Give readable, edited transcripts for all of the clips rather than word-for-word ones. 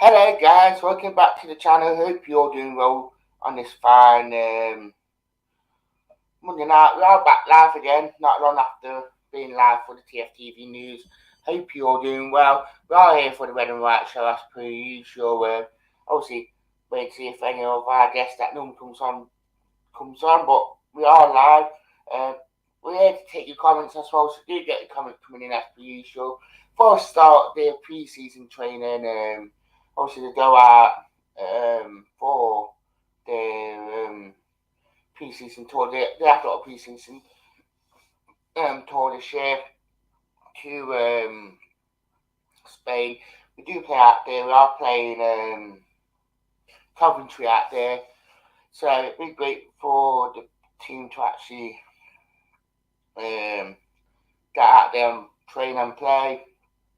Hello guys, welcome back to the channel. Hope you're doing well on this fine Monday night. We are back live again, not long after being live for the TFTV news. Hope you're doing well. We are here for the Red and White show as per usual. Obviously, wait to see if any of our guests that normally comes on, but we are live. We're here to take your comments as well, so do get your comments coming in as per usual. Before I start the pre-season training, obviously they go out for the pre-season tour. They have got a pre-season tour this year to Spain. We do play out there. We are playing Coventry out there, so it'd be great for the team to actually get out there and train and play.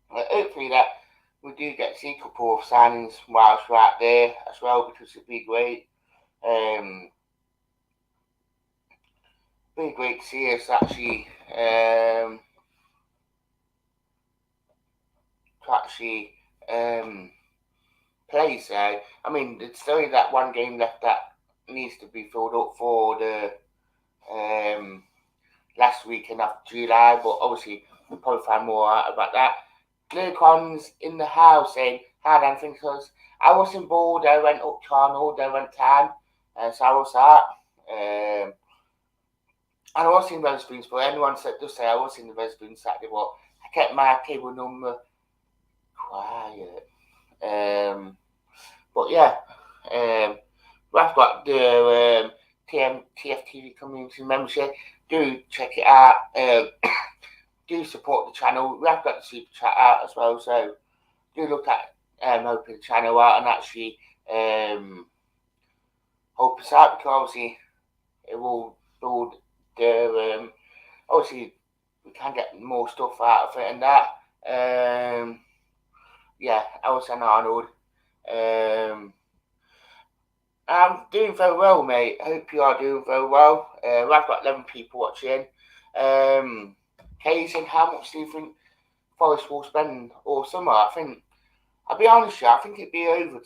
Hopefully that we do get to see a couple of signings whilst we're out there as well, because it'd be great. Be great to see us actually play. So I mean, it's only that one game left that needs to be filled up for the last weekend of July, but obviously we'll probably find more out about that. Lurcon's in the house saying, "Hi Dan, thanks because I was in Bold, I went up to Arnold, I went Tan, so I was that. And I was in Wetherspoons, but anyone that does say I was in the Wetherspoons Saturday, but I kept my cable number quiet. But yeah, we've got the TFTV community membership. Do check it out. Do support the channel. We have got the super chat out as well, so do look at helping the channel out and actually help us out, because obviously it will build the obviously we can get more stuff out of it and that. Yeah, Elson Arnold. I'm doing very well, mate. I hope you are doing very well. I've got 11 people watching. Kay saying, how much do you think Forest will spend all summer? I'll be honest with you, I think it'd be over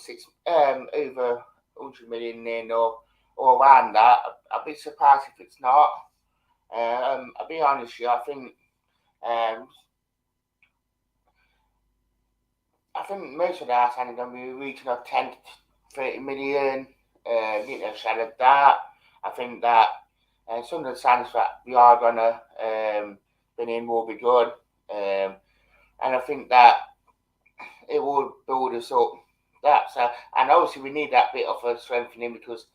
100 million in or around that. I'd be surprised if it's not. I'll be honest with you, I think most of the house are going to be reaching of 10 to 30 million. Side of that, I think that some of the signs that we are going to bring in will be good. And I think that it will build us up. And obviously we need that bit of a strengthening, because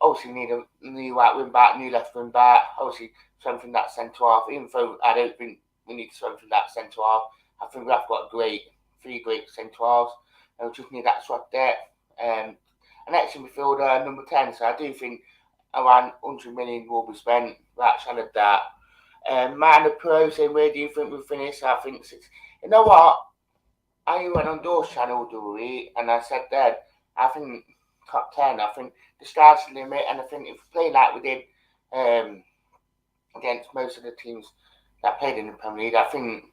obviously we need a new right wing back, new left wing back. Obviously strengthen that centre half. Even though I don't think we need to strengthen that centre half, I think we've got three great centre halves, and we just need that sort of depth. And next in midfielder, number 10. So I do think around 100 million will be spent. Right side of that. Man the Pro saying, where do you think we'll finish? I think 6. You know what? I went on Door's channel the other week, and I said that I think top 10. I think the sky's the limit, and I think if we play like we did against most of the teams that played in the Premier League, I think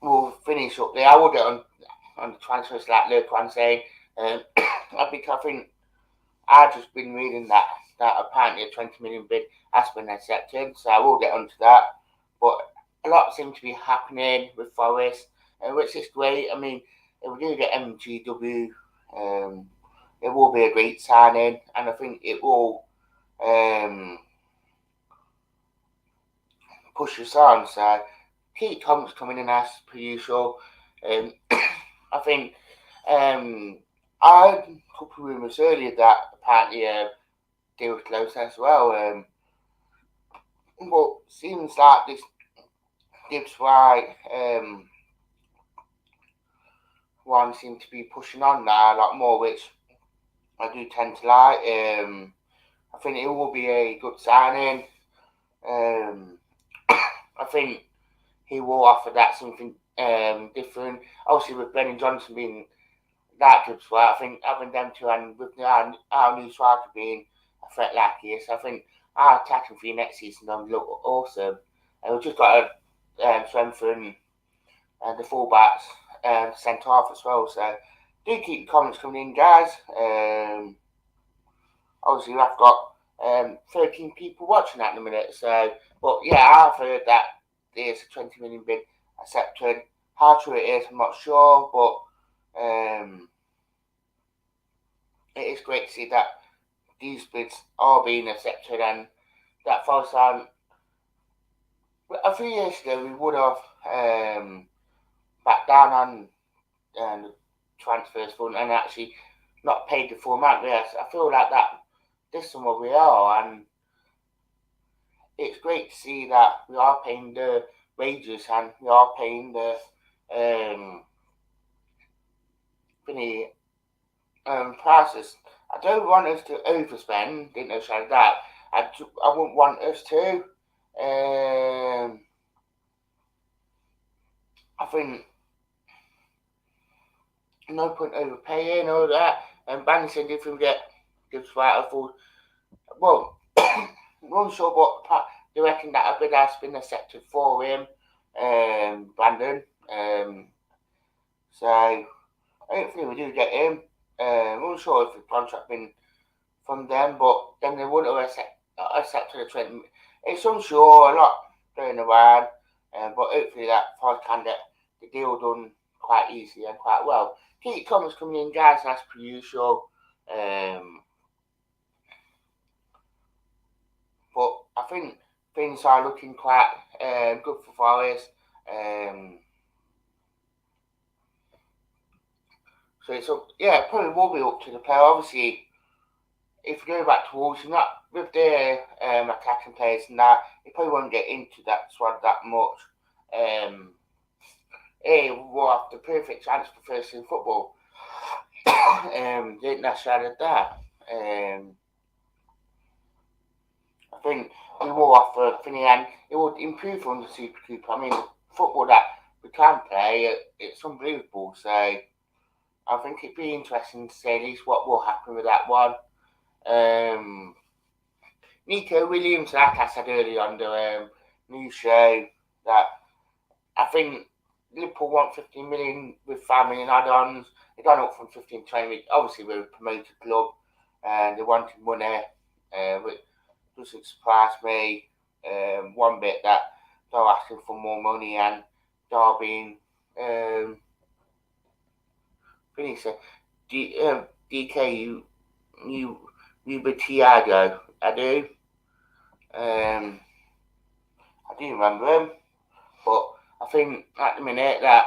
we'll finish up there. I will get on the transfers like Lurkwan saying. I think I've just been reading that apparently a 20 million bid has been accepted, so I will get onto that. But a lot seems to be happening with Forest, which is great. I mean, if we do get MGW, it will be a great signing, and I think it will push us on. So keep comments coming in as per usual. I think I heard a couple of rumours earlier that apparently they were close as well. But seems like this Gibbs White one seems to be pushing on now a lot more, which I do tend to like. I think it will be a good signing. I think he will offer that something different. Obviously, with Brennan Johnson being that Gibbs White, I think having them two and with our new striker being a threat like he is, I think our attacking for next season going to look awesome. And we've just got to strengthen the fullbacks sent off as well. So do keep the comments coming in, guys. Obviously, I've got 13 people watching at the minute. So, but yeah, I've heard that there's a 20 million bid accepted. How true it is, I'm not sure, but it is great to see that these bids are being accepted and that falls down. A few years ago, we would have backed down on the transfers fund and actually not paid the full amount. Yes, I feel like that this summer we are, and it's great to see that we are paying the wages and we are paying the prices. I don't want us to overspend, didn't know so that. I wouldn't want us to. I think no point overpaying all that. And Banny said if we get gives right full. Well, I'm not sure what they reckon that a bid has been accepted for him, Brandon. So hopefully we do get him. I'm not sure if the contract been from them, but then they wouldn't have accepted the 20. It's unsure, a lot going around, but hopefully that Forest can get the deal done quite easy and quite well. Keep comments coming in, guys, as per usual. But I think things are looking quite good for Forest. So it's up, yeah, it probably will be up to the player. Obviously, if you go back to Wolves, not with their attacking players and that, you probably won't get into that squad that much. We'll have the perfect chance for first in football. Didn't necessarily that. I think we will offer Finney and it would improve on the Super Coupe. I mean, the football that we can play, it's unbelievable. So I think it'd be interesting to see at least what will happen with that one. Nico Williams, like I said earlier on the news show, that I think Liverpool want 15 million with 5 million add-ons. They gone up from 15 to 20 million. Obviously, we're a promoted club and they wanted money, which doesn't surprise me one bit that they're asking for more money and they're being finished. DK, you Tiago, I do. I do remember him, but I think at the minute that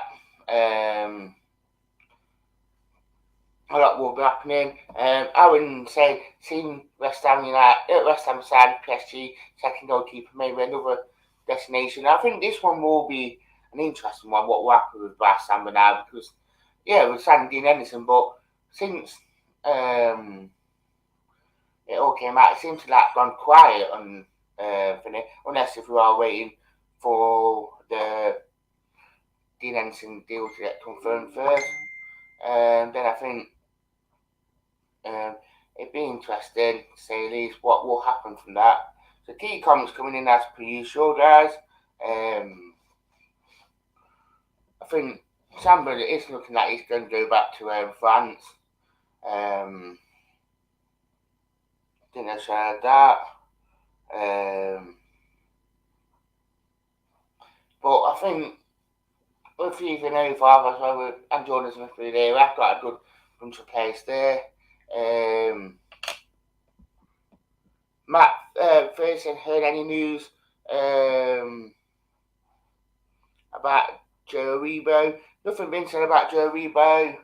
a lot will be happening. I wouldn't say seeing West Ham United, West Ham side, PSG second goalkeeper, maybe another destination. I think this one will be an interesting one. What will happen with West Ham now? Because we're signing Dean Henderson, but since it all came out, it seems to have gone quiet on Finney, unless if we are waiting for the Dean Henderson deal to get confirmed first. Then I think it'd be interesting to say at least what will happen from that. So keep comments coming in as per usual, guys. I think Samba is looking like he's going to go back to France. Didn't I share that? But I think with even over as well with and Jordan Smith there, I've got a good bunch of players there. Matt Ferguson, heard any news about Joe Rebo? Nothing been said about Joe Rebo,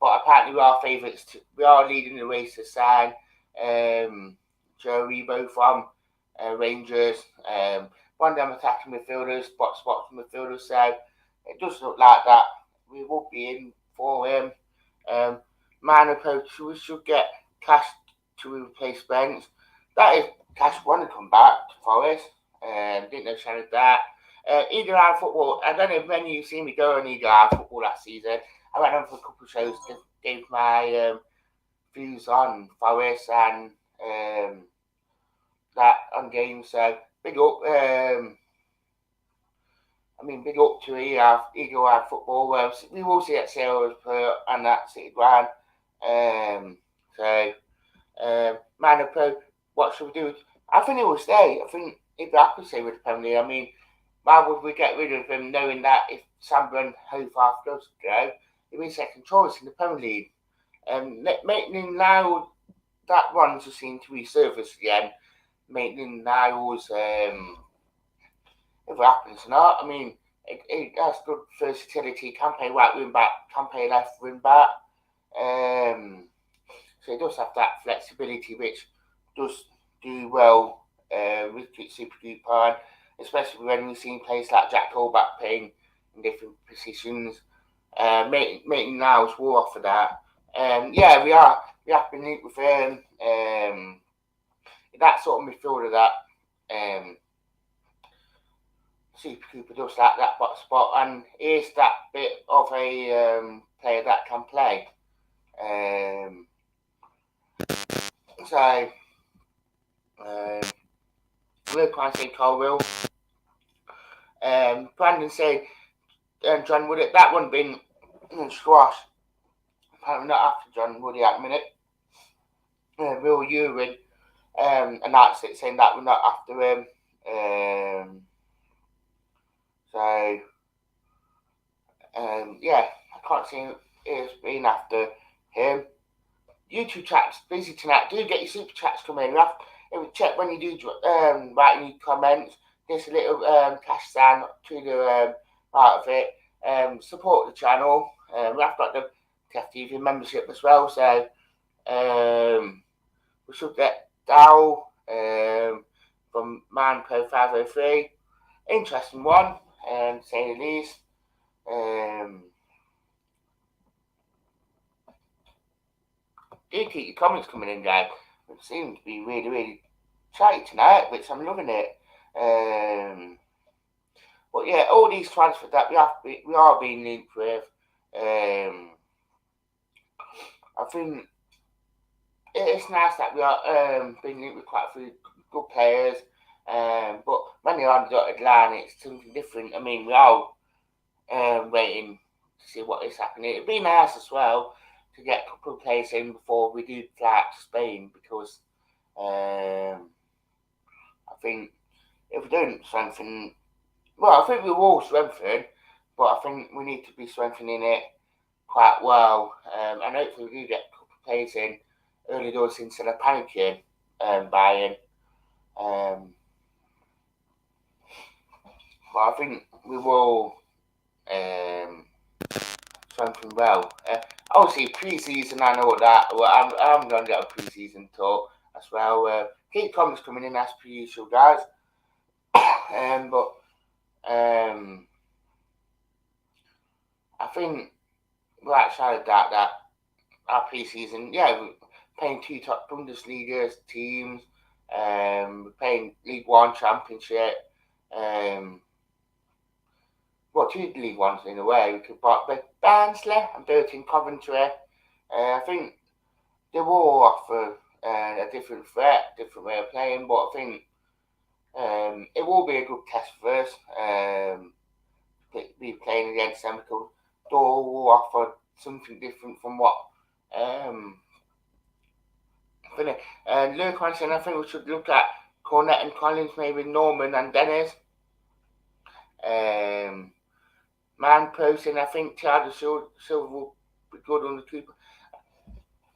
but apparently we are favourites. We are leading the race to sign Joe Rebo from Rangers. One of them attacking midfielders, spots midfielders. So it does look like that we will be in for him. Minor approach, we should get Cash to replace Spence. That is Cash want to come back to Forest. Didn't know Shannon that. Eagle Eye Football. I don't know if many of you seen me go on Eagle Eye Football last season. I went on for a couple of shows, gave my views on Forest and that on games. So big up I mean, big up to Eagle Eye Football. We will see at Sales and that City Ground. So, Man of Pro, what should we do? I think it will stay. I think if I could stay with the Premier League, I mean, why would we get rid of him knowing that if Sandburn Hofarth does go, he'll be second choice in the Premier League? Making now that runs just seem to resurface again. Making Niles, if it happens or not, I mean, it has good versatility. Can play right wing back, can play left wing back. So it does have that flexibility, which does do well with Super Duper, especially when we've seen players like Jack Colback playing in different positions. Making Niles will offer that. Yeah, we have been linked with that sort of midfielder that Super Cooper does like that box spot, and is that bit of a player that can play. So, Luke I say Colwell. Brandon said John Wood. That wouldn't been squash. Apparently not after John Woody at the minute. Will Ewing announced it saying that we're not after him. So, yeah, I can't see it's been after him. YouTube chat's busy tonight. Do get your super chats coming in. Check when you do write any comments. There's a little cash down to the part of it. Support the channel. We've got the TFTV membership as well, so we should get Dow from Manpo 503. Interesting one, to say the least. Do keep your comments coming in, guys. It seems to be really, really chatty tonight, which I'm loving it. But yeah, all these transfers that we are being linked with, I think it's nice that we are being linked with quite a few good players. But when you're on the dotted line, it's something different. I mean, we are waiting to see what is happening. It'd be nice as well to get a couple of players in before we do fly out to Spain, because I think if we don't strengthen, well, I think we will strengthen, but I think we need to be strengthening it quite well, and hopefully we do get a couple of players in early doors instead of panicking buying. But I think we will strengthen well. Obviously, pre-season, I know that. Well, I'm going to get a pre-season talk as well. Keep comments coming in as per usual, guys. But I think we're actually that our pre-season, yeah, we're playing two top Bundesliga teams. We're playing League One Championship. Well, two League Ones in a way. We could put Barnsley and Burton Coventry. I think they will offer a different threat, different way of playing, but I think it will be a good test for us. Be playing against them, because they will offer something different from what Luke Hansen. I think we should look at Cornet and Collins, maybe Norman and Dennis. Man posting, I think Thiago Silva will be good on the Cooper.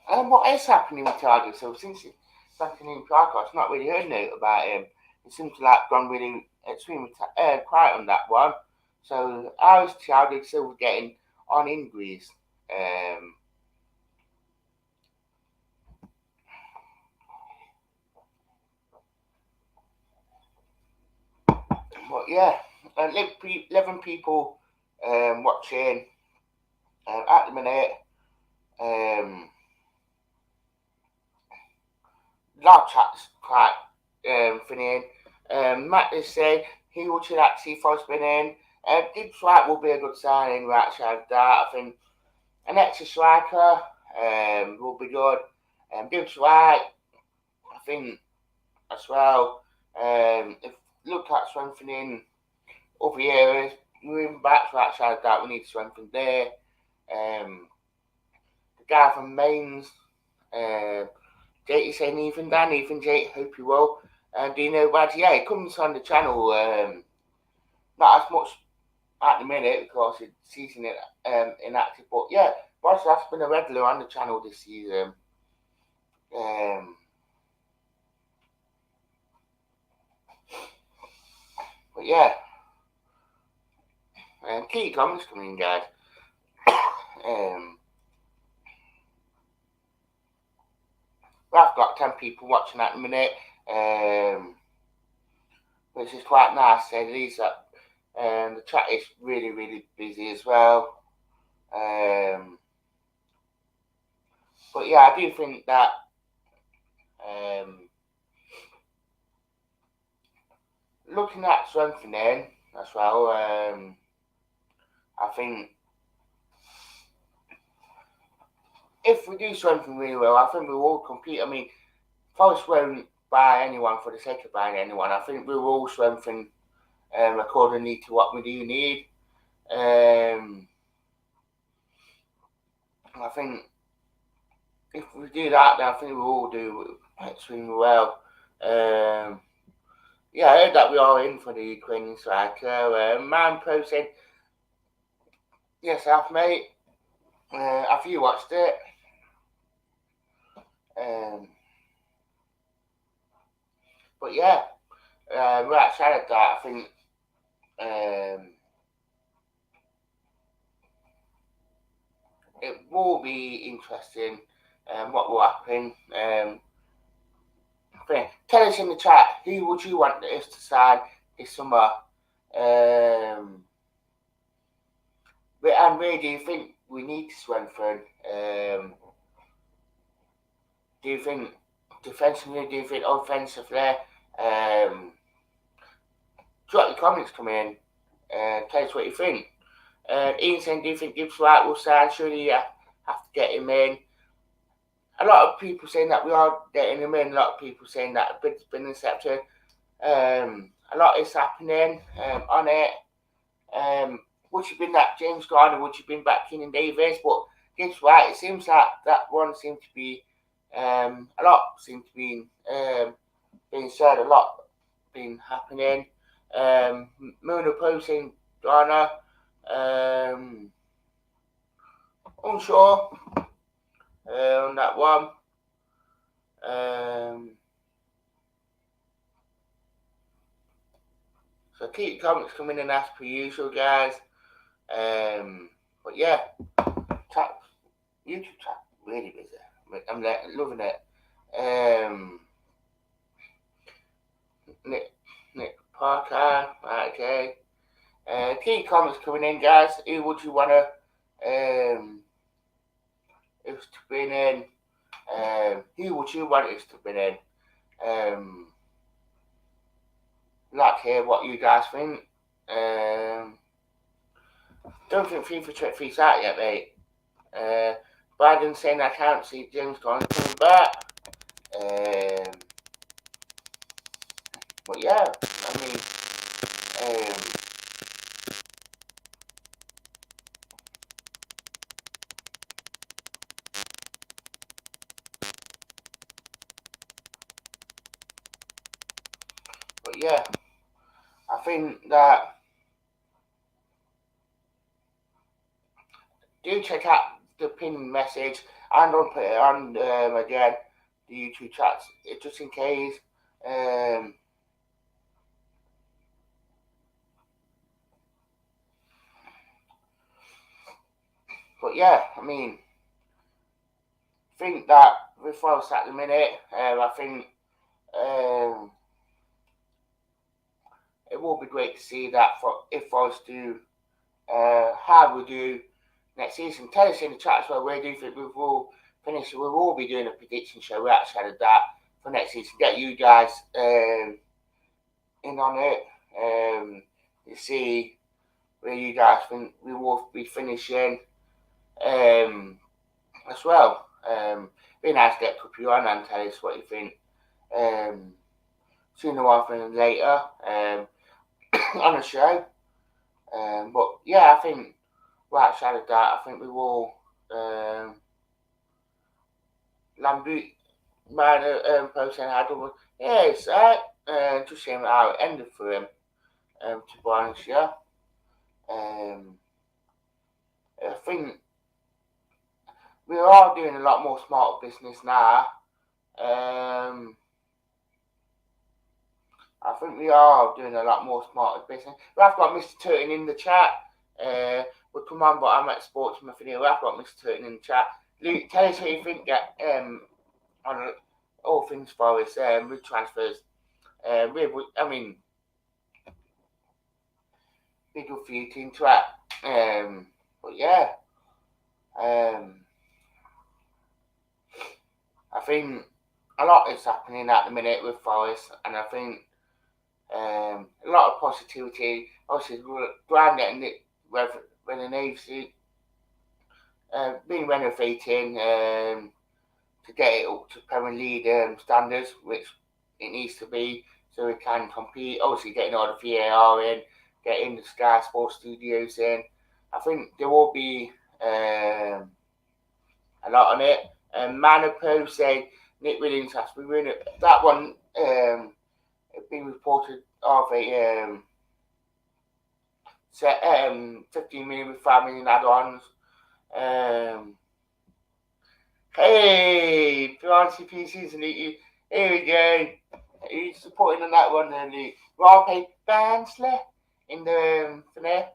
What is happening with Thiago Silva since he's back in Prague? I've not really heard note about him. It seems to like gone really extremely quiet on that one. So how is Thiago Silva getting on in Greece? But yeah, 11 people watching at the minute. Live chat's quite funny. Matt is saying he would actually for spinning. Gibbs White will be a good signing. We actually have that. I think an extra striker will be good. Gibbs White, I think as well. If look at strengthening other areas, moving back to outside of that, we need to strengthen there. The guy from Mainz, Jake, you saying Ethan Dan, Ethan Jake, hope you well. Do you know about? Yeah, it comes on the channel, not as much at the minute because it's season inactive, but yeah, Boris has been a regular on the channel this season. But yeah, keep comments coming in, guys. I've got 10 people watching at the minute, which is quite nice. At least that the chat is really, really busy as well. But yeah, I do think that looking at strengthening as well, I think if we do strengthen really well, I think we will compete. I mean, Forest won't buy anyone for the sake of buying anyone. I think we will strengthen accordingly to what we do need. I think if we do that, then I think we will do extremely well. Yeah, I heard that we are in for the Ukrainian striker. Man Pro said, yes, I have, mate. Have you watched it? But yeah, right outside of that, I think it will be interesting what will happen. Tell us in the chat, who would you want us to sign this summer? And where do you think we need to strengthen? Do you think defensively? Do you think offensively? Drop your comments, come in. Tell us what you think. Ian saying, do you think Gibbs White will sign? Surely you have to get him in. A lot of people saying that we are getting him in. A lot of people saying that a bid's been accepted. A lot is happening on it. Would you bring back James Garner? Would you bring back Keenan Davis? But Gibbs White, it seems like that one seemed to be a lot seemed to be being said. A lot been happening. Mona posting Garner. Unsure on that one. So keep your comments coming in as per usual, guys. But yeah, YouTube chat really busy. I'm loving it. Nick Parker, right, okay. Keep comments coming in, guys. Who would you wanna us to bring in? Who would you want us to bring in? Like to hear what you guys think. Don't think FIFA 23's out yet, mate. Biden saying I can't see James Conner coming back. But yeah, I mean, but yeah, I think that do check out the pinned message and I'll put it on again the YouTube chats just in case. But yeah, I mean, think that with us at the minute, I think it will be great to see that if us do how we do next season. Tell us in the chat as well where do you think we will finish. We will be doing a prediction show. We actually had that for next season. Get you guys in on it. You see where you guys think we will be finishing as well. Be nice to get a couple on and tell us what you think. Sooner rather than later on the show. But yeah, I think right side of that, I think we will Lambu man posting had over. Yeah, it's just shame how it ended for him. To be honest, yeah. Um, I think we are doing a lot more smart business now. Um, I think we are doing a lot more smarter business. We have got Mr. Turton in the chat. We'll come on, but I'm at Sportsman video. We have got Mr. Turton in the chat. Luke, tell us what you think on all things for us with transfers. I mean, big good for you to interact. But yeah, um, I think a lot is happening at the minute with Forest, and I think a lot of positivity. Obviously, Grand getting it renovated, being renovating to get it up to Premier League standards, which it needs to be, so we can compete. Obviously, getting all the VAR in, getting the Sky Sports Studios in. I think there will be a lot on it. Manapo said Nick Williams has to be winning that one. Being reported of a 15 million with 5 million add-ons. Hey, Fancy PCs and here we go. He's supporting on that one, and the Rob Bansley in the finale.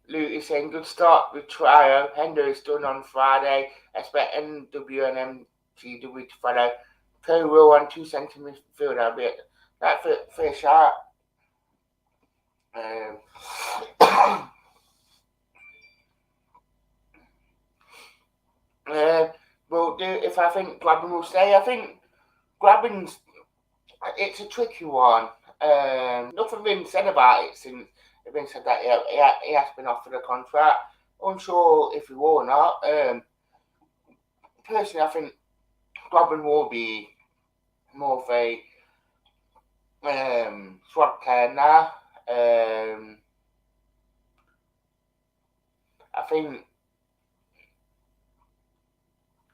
Luke is saying good start with Trio. Hendo is done on Friday. Expect NW and MTW to follow. Co will on 2 centimetres field a bit. That's fair shot. We'll do if I think Graben will stay. I think Graben's it's a tricky one. Nothing been said about it since it's been said that he has been offered a contract. Unsure if he will or not. Personally, I think Graben will be more of a squad player now. I think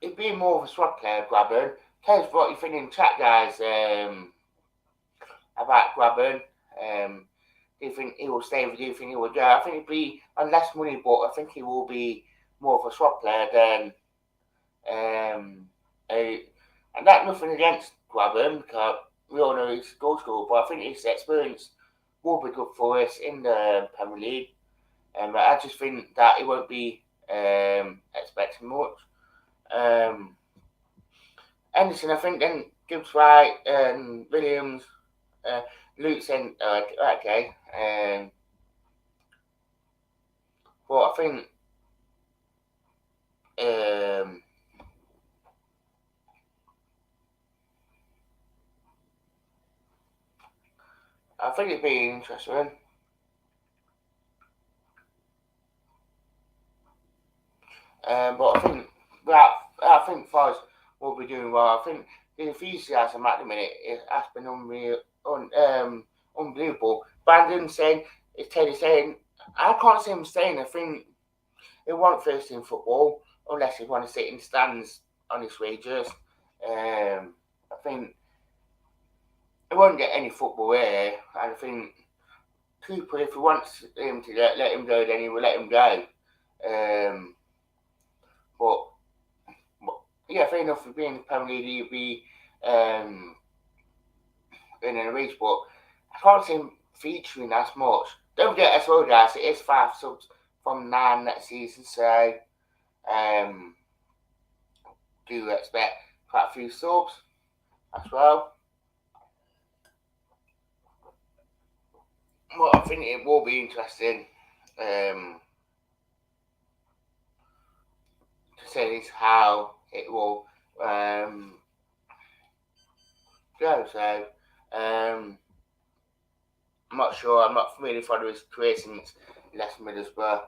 he'd be more of a squad player, Graben. Tell us what you think in the chat, guys, about Graben. Do you think he will stay? Do you think he will go? I think he'd be on less money, but I think he will be more of a squad player than and that's nothing against Graben because we all know he's goal scorer, but I think his experience will be good for us in the Premier League. I just think that he won't be expecting much. Anderson, I think, then Gibbs White and Williams, Luke saying, okay. But I think it'd be interesting. But I think Forest will be doing well. I think the enthusiasm at the minute has been unbelievable. Brandon saying, it's Teddy saying, I can't see him staying. I think he won't first in football unless he want to sit in stands on his wages. I think he won't get any football here. And I think Cooper, if he wants him to let him go, then he will let him go. But yeah, fair enough for being in the Premier League, he'll be in a race, but I can't see him featuring as much. Don't forget as well, guys, it is 5 subs from 9 next season, so do expect quite a few subs as well. Well, I think it will be interesting to say this how it will go. So I'm not sure. I'm not really following his career since he left Middlesbrough.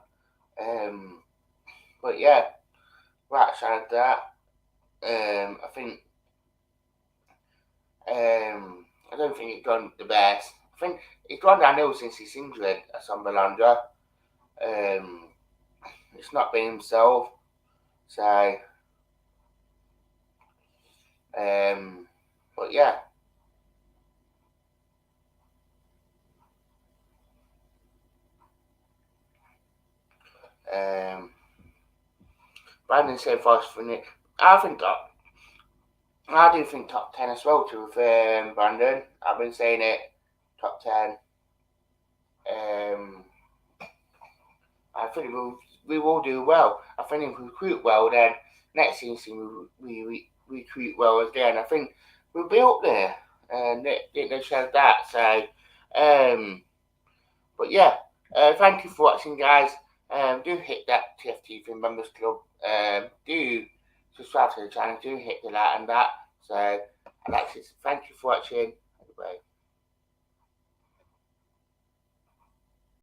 But yeah, right side of that. I think I don't think it's gone the best. I think it's gone downhill since his injury at Sunderlander. It's not been himself. So, but yeah. Um, Brandon said for us for Nick. I do think top 10 as well to Brandon. I've been saying it, top 10. I think we will do well. I think if we recruit well, then next season we recruit well again. I think we'll be up there. And they said that. So, but yeah, thank you for watching, guys. Do hit that TFT for Members Club. Do subscribe to the channel. Do hit the like and that. So, and that's it. Thank you for watching. Bye.